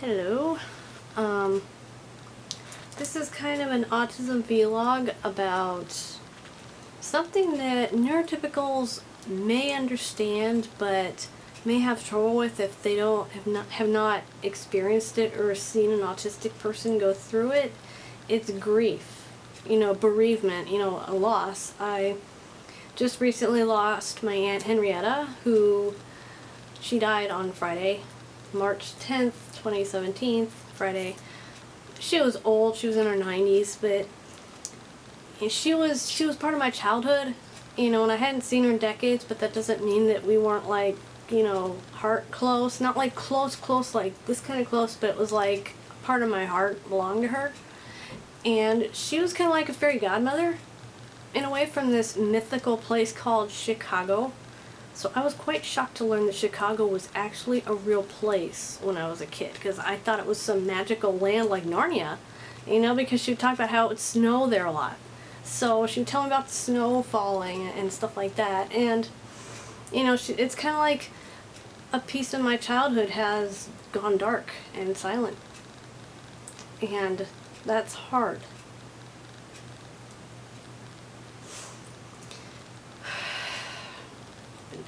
Hello. Um, this is kind of an autism vlog about something that neurotypicals may understand but may have trouble with if they have not experienced it or seen an autistic person go through it. It's grief, bereavement, a loss. I just recently lost my Aunt Henrietta, she died on Friday, March 10th, 2017, Friday. She was old, she was in her 90s, but she was part of my childhood, and I hadn't seen her in decades, but that doesn't mean that we weren't like, heart close. Not like close like this kind of close, but it was like part of my heart belonged to her. And she was kind of like a fairy godmother in a way, from this mythical place called Chicago. So I was quite shocked to learn that Chicago was actually a real place when I was a kid, because I thought it was some magical land like Narnia, because she would talk about how it would snow there a lot. So she would tell me about the snow falling and stuff like that, and it's kind of like a piece of my childhood has gone dark and silent, and that's hard.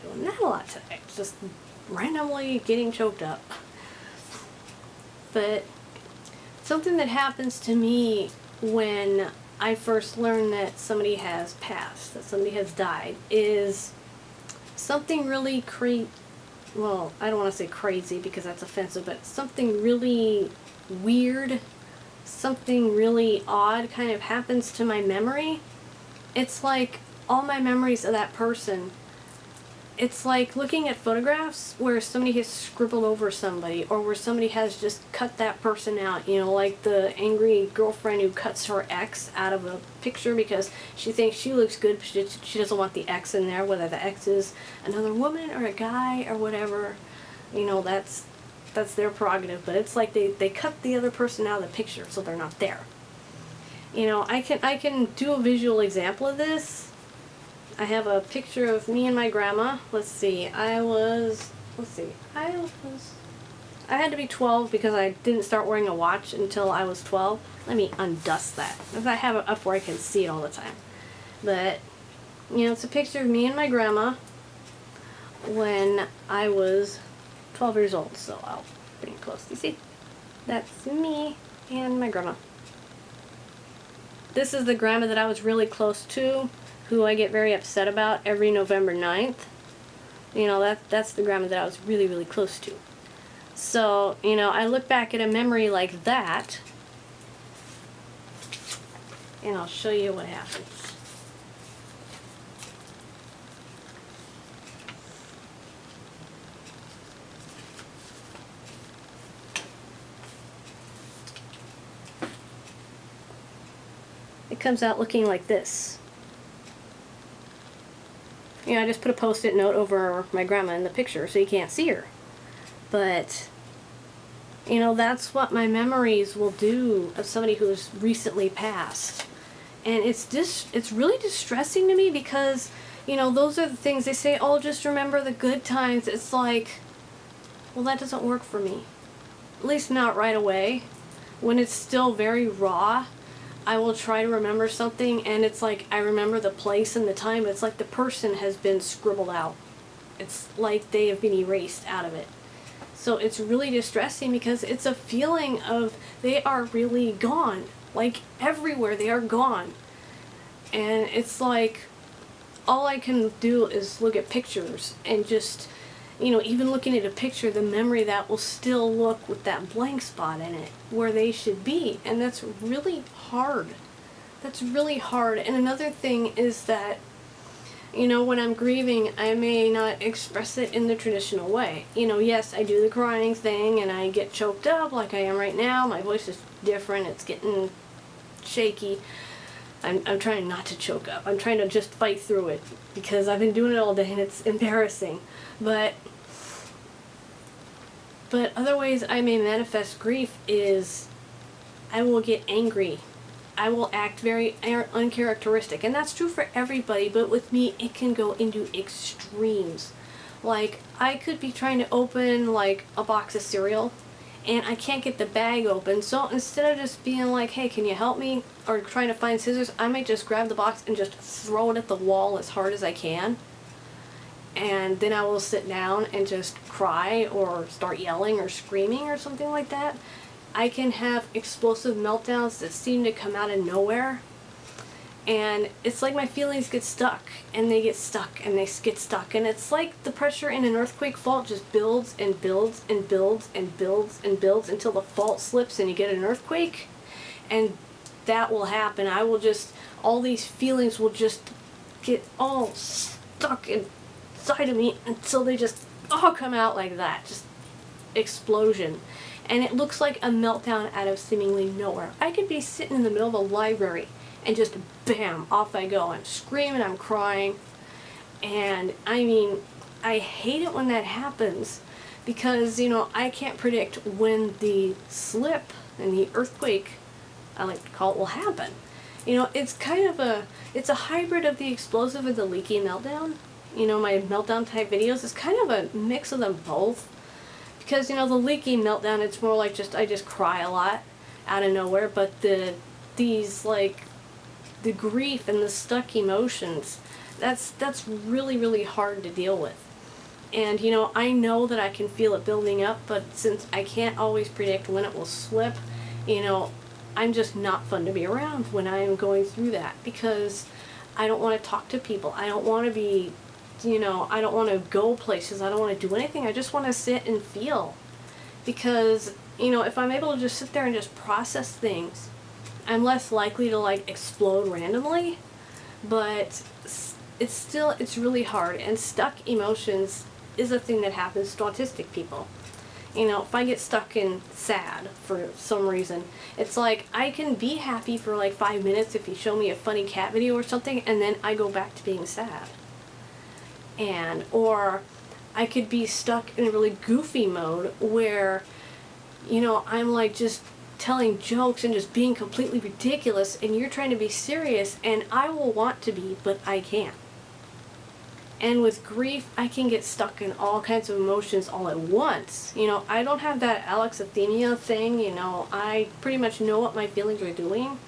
Doing that a lot today, just randomly getting choked up. But something that happens to me when I first learn that somebody has passed, that somebody has died, is something really well, I don't want to say crazy because that's offensive, but something really weird, something really odd kind of happens to my memory. It's like all my memories of that person, it's like looking at photographs where somebody has scribbled over somebody, or where somebody has just cut that person out, like the angry girlfriend who cuts her ex out of a picture because she thinks she looks good, but she doesn't want the ex in there, whether the ex is another woman or a guy or whatever. That's their prerogative, but it's like they cut the other person out of the picture so they're not there. I can do a visual example of this. I have a picture of me and my grandma. I had to be 12 because I didn't start wearing a watch until I was 12. Let me undust that, because I have it up where I can see it all the time. But, it's a picture of me and my grandma when I was 12 years old. So I'll bring it close. You see? That's me and my grandma. This is the grandma that I was really close to, who I get very upset about every November 9th. That's the grandma that I was really, really close to. So, I look back at a memory like that, and I'll show you what happens. It comes out looking like this. I just put a post-it note over my grandma in the picture so you can't see her. But, that's what my memories will do of somebody who's recently passed. And it's really distressing to me because, those are the things they say, oh, just remember the good times. It's like, well, that doesn't work for me. At least not right away. When it's still very raw, I will try to remember something, and it's like I remember the place and the time, but it's like the person has been scribbled out. It's like they have been erased out of it. So it's really distressing because it's a feeling of they are really gone. Like everywhere, they are gone. And it's like all I can do is look at pictures and just, even looking at a picture, the memory that will still look with that blank spot in it where they should be. And that's really hard. That's really hard. And another thing is that, when I'm grieving, I may not express it in the traditional way. Yes, I do the crying thing and I get choked up like I am right now. My voice is different. It's getting shaky. I'm trying not to choke up. I'm trying to just fight through it because I've been doing it all day and it's embarrassing. But other ways I may manifest grief is I will get angry. I will act very uncharacteristic. And that's true for everybody, but with me it can go into extremes. Like, I could be trying to open like a box of cereal and I can't get the bag open. So instead of just being like, hey, can you help me, or trying to find scissors, I might just grab the box and just throw it at the wall as hard as I can. And then I will sit down and just cry or start yelling or screaming or something like that. I can have explosive meltdowns that seem to come out of nowhere. And it's like my feelings get stuck, and they get stuck, and they get stuck. And it's like the pressure in an earthquake fault just builds and builds and builds and builds and builds until the fault slips and you get an earthquake. And that will happen. I will just, all these feelings will just get all stuck inside of me until they just all come out like that. Just explosion. And it looks like a meltdown out of seemingly nowhere. I could be sitting in the middle of a library and just bam, off I go. I'm screaming, I'm crying. And I mean, I hate it when that happens because, you know, I can't predict when the slip and the earthquake, I like to call it, will happen. You know, it's kind of it's a hybrid of the explosive and the leaky meltdown. You know, my meltdown type videos is kind of a mix of them both. Because, you know, the leaky meltdown, it's more like I just cry a lot out of nowhere. But these like, the grief and the stuck emotions, that's really, really hard to deal with. And, you know, I know that I can feel it building up, but since I can't always predict when it will slip, you know, I'm just not fun to be around when I am going through that, because I don't want to talk to people. I don't want to be, you know, I don't want to go places. I don't want to do anything. I just want to sit and feel. Because, you know, if I'm able to just sit there and just process things, I'm less likely to like explode randomly. But it's really hard. And stuck emotions is a thing that happens to autistic people. You know, if I get stuck in sad for some reason, it's like I can be happy for like 5 minutes if you show me a funny cat video or something, and then I go back to being sad. Or I could be stuck in a really goofy mode where, you know, I'm like just telling jokes and just being completely ridiculous, and you're trying to be serious, and I will want to be, but I can't. And with grief, I can get stuck in all kinds of emotions all at once. You know, I don't have that alexithymia thing, you know, I pretty much know what my feelings are doing,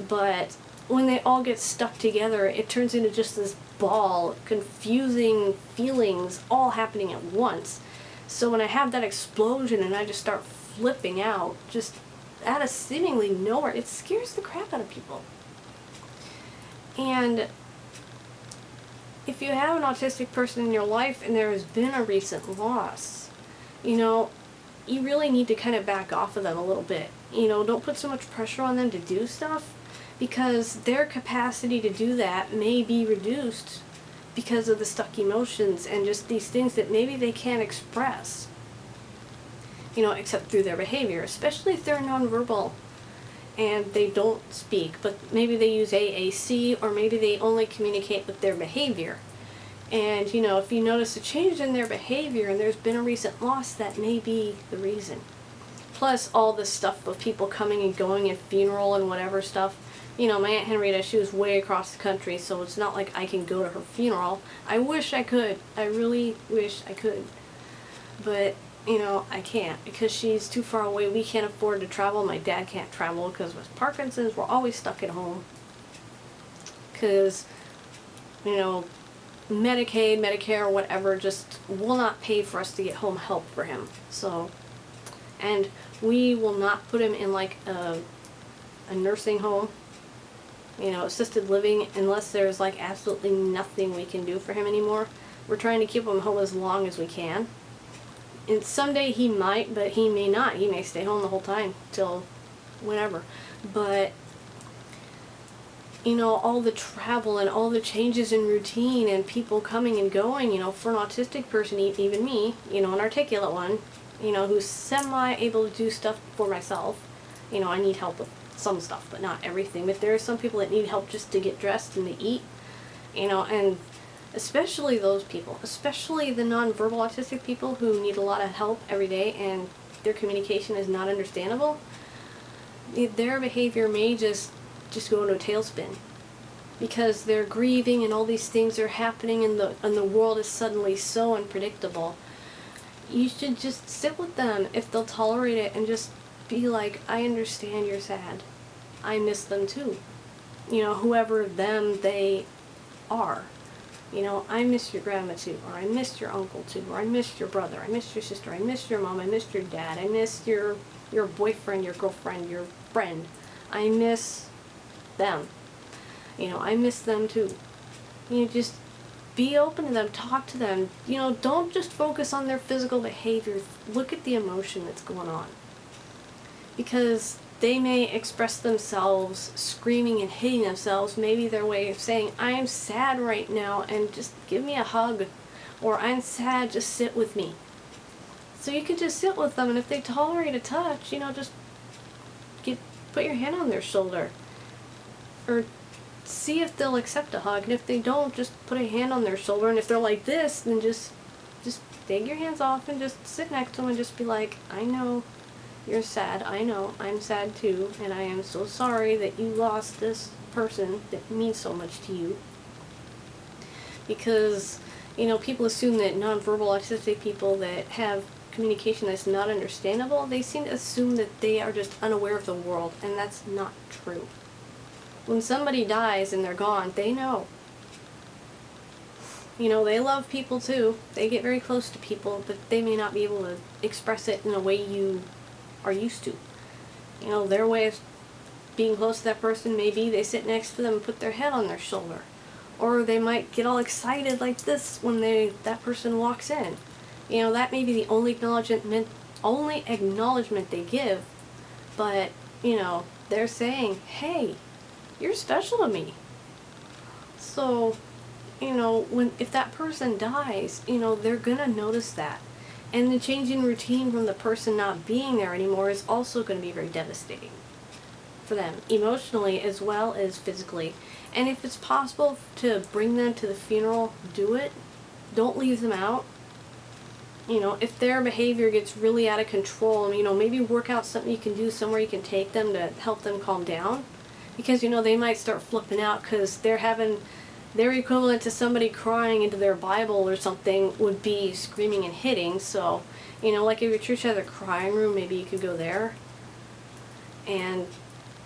but when they all get stuck together, it turns into just this ball, confusing feelings all happening at once. So when I have that explosion and I just start flipping out, just out of seemingly nowhere, it scares the crap out of people. And if you have an autistic person in your life and there has been a recent loss, you know, you really need to kind of back off of them a little bit. You know, don't put so much pressure on them to do stuff, because their capacity to do that may be reduced because of the stuck emotions and just these things that maybe they can't express, you know, except through their behavior, especially if they're nonverbal and they don't speak, but maybe they use AAC, or maybe they only communicate with their behavior. And, you know, if you notice a change in their behavior and there's been a recent loss, that may be the reason. Plus all this stuff of people coming and going and funeral and whatever stuff. You know, my Aunt Henrietta, she was way across the country, so it's not like I can go to her funeral. I wish I could. I really wish I could. But, you know, I can't because she's too far away. We can't afford to travel. My dad can't travel because with Parkinson's, we're always stuck at home. Because, you know, Medicaid, Medicare, whatever, just will not pay for us to get home help for him. So, and we will not put him in like a nursing home, you know, assisted living, unless there's like absolutely nothing we can do for him anymore. We're trying to keep him home as long as we can. And someday he might, but he may not. He may stay home the whole time till whenever. But, you know, all the travel and all the changes in routine and people coming and going, you know, for an autistic person, even me, you know, an articulate one, you know, who's semi-able to do stuff for myself. You know, I need help with some stuff, but not everything. But there are some people that need help just to get dressed and to eat, you know, and especially those people, especially the non-verbal autistic people who need a lot of help every day and their communication is not understandable. Their behavior may just go into a tailspin because they're grieving and all these things are happening and the world is suddenly so unpredictable. you should just sit with them if they'll tolerate it and just be like, I understand you're sad. I miss them too. You know, whoever them they are. You know, I miss your grandma too, or I missed your uncle too, or I missed your brother, I missed your sister, I missed your mom, I missed your dad, I missed your boyfriend, your girlfriend, your friend. I miss them. You know, I miss them too. You know, just be open to them, talk to them. You know, don't just focus on their physical behavior. Look at the emotion that's going on. Because they may express themselves screaming and hitting themselves, maybe their way of saying, I am sad right now and just give me a hug, or I'm sad, just sit with me. So you can just sit with them, and if they tolerate a touch, you know, just put your hand on their shoulder, or see if they'll accept a hug, and if they don't, just put a hand on their shoulder, and if they're like this, then just take your hands off and just sit next to them and just be like, I know you're sad, I know, I'm sad too, and I am so sorry that you lost this person that means so much to you. Because, you know, people assume that nonverbal autistic people that have communication that's not understandable, they seem to assume that they are just unaware of the world, and that's not true. When somebody dies and they're gone, they know. You know, they love people too. They get very close to people, but they may not be able to express it in a way you are used to. You know, their way of being close to that person may be they sit next to them and put their head on their shoulder. Or they might get all excited like this when that person walks in. You know, that may be the only acknowledgement they give, but, you know, they're saying, hey, you're special to me. So, you know, if that person dies, you know, they're gonna notice that. And the change in routine from the person not being there anymore is also going to be very devastating for them, emotionally as well as physically. And if it's possible to bring them to the funeral, do it. Don't leave them out. You know, if their behavior gets really out of control, you know, maybe work out something you can do somewhere you can take them to help them calm down. Because, you know, they might start flipping out because they're having their equivalent to somebody crying into their Bible or something would be screaming and hitting. So, you know, like if your church has a crying room, maybe you could go there.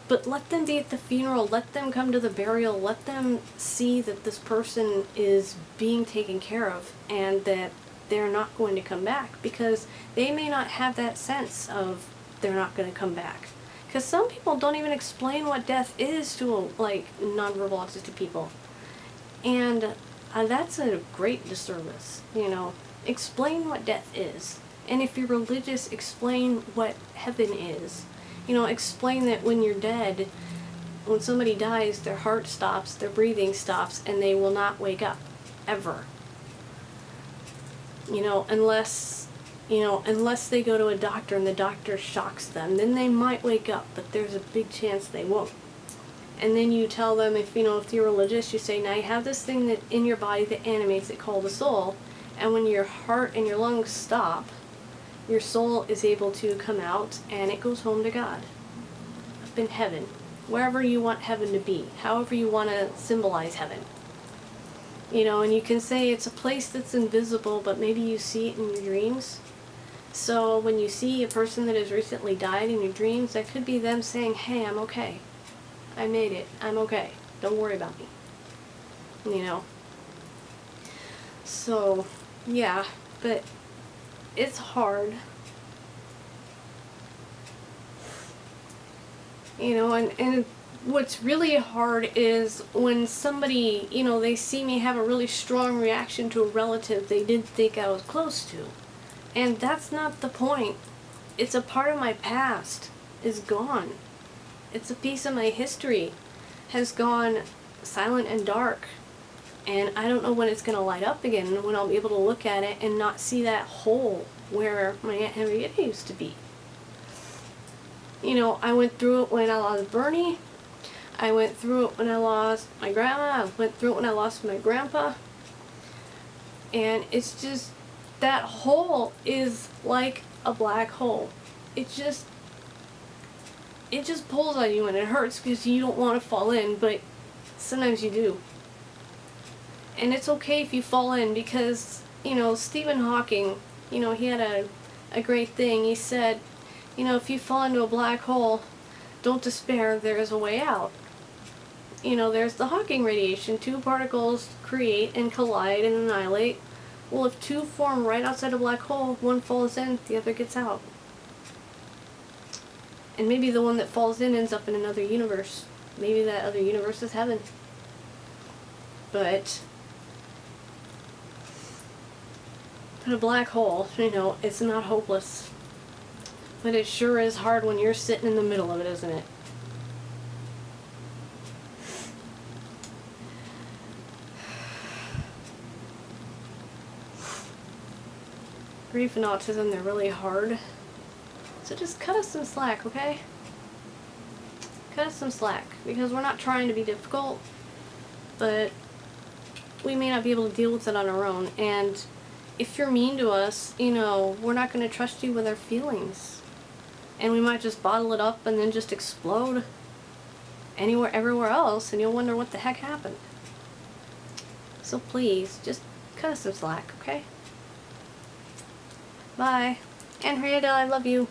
But let them be at the funeral, let them come to the burial, let them see that this person is being taken care of and that they're not going to come back, because they may not have that sense of they're not going to come back. Because some people don't even explain what death is to, like, nonverbal autistic people. And that's a great disservice, you know. Explain what death is. And if you're religious, explain what heaven is. You know, explain that when you're dead, when somebody dies, their heart stops, their breathing stops, and they will not wake up, ever. You know, unless they go to a doctor and the doctor shocks them, then they might wake up, but there's a big chance they won't. And then you tell them, if you're religious, you say, now you have this thing that in your body that animates it called the soul, and when your heart and your lungs stop, your soul is able to come out and it goes home to God, up in heaven, wherever you want heaven to be, however you want to symbolize heaven. You know, and you can say it's a place that's invisible, but maybe you see it in your dreams. So when you see a person that has recently died in your dreams, that could be them saying, hey, I'm okay. I made it. I'm okay. Don't worry about me. You know. So, yeah, but it's hard. You know, and what's really hard is when somebody, you know, they see me have a really strong reaction to a relative they didn't think I was close to. And that's not the point. It's a part of my past is gone. It's a piece of my history has gone silent and dark. And I don't know when it's going to light up again, when I'll be able to look at it and not see that hole where my Aunt Henrietta used to be. You know, I went through it when I lost Bernie. I went through it when I lost my grandma. I went through it when I lost my grandpa. And it's just, that hole is like a black hole. It just pulls on you and it hurts because you don't want to fall in, but sometimes you do. And it's okay if you fall in because, you know, Stephen Hawking You know, he had a great thing. He said, you know, if you fall into a black hole, don't despair, there is a way out. You know, there's the Hawking radiation. Two particles create and collide and annihilate. Well, if two form right outside a black hole, one falls in, the other gets out. And maybe the one that falls in ends up in another universe. Maybe that other universe is heaven. But a black hole, you know, it's not hopeless. But it sure is hard when you're sitting in the middle of it, isn't it? Grief and autism, they're really hard. So just cut us some slack, okay? Cut us some slack, because we're not trying to be difficult, but we may not be able to deal with it on our own. And if you're mean to us, you know, we're not going to trust you with our feelings. And we might just bottle it up and then just explode everywhere else, and you'll wonder what the heck happened. So please, just cut us some slack, okay? Bye. And Henrietta, I love you.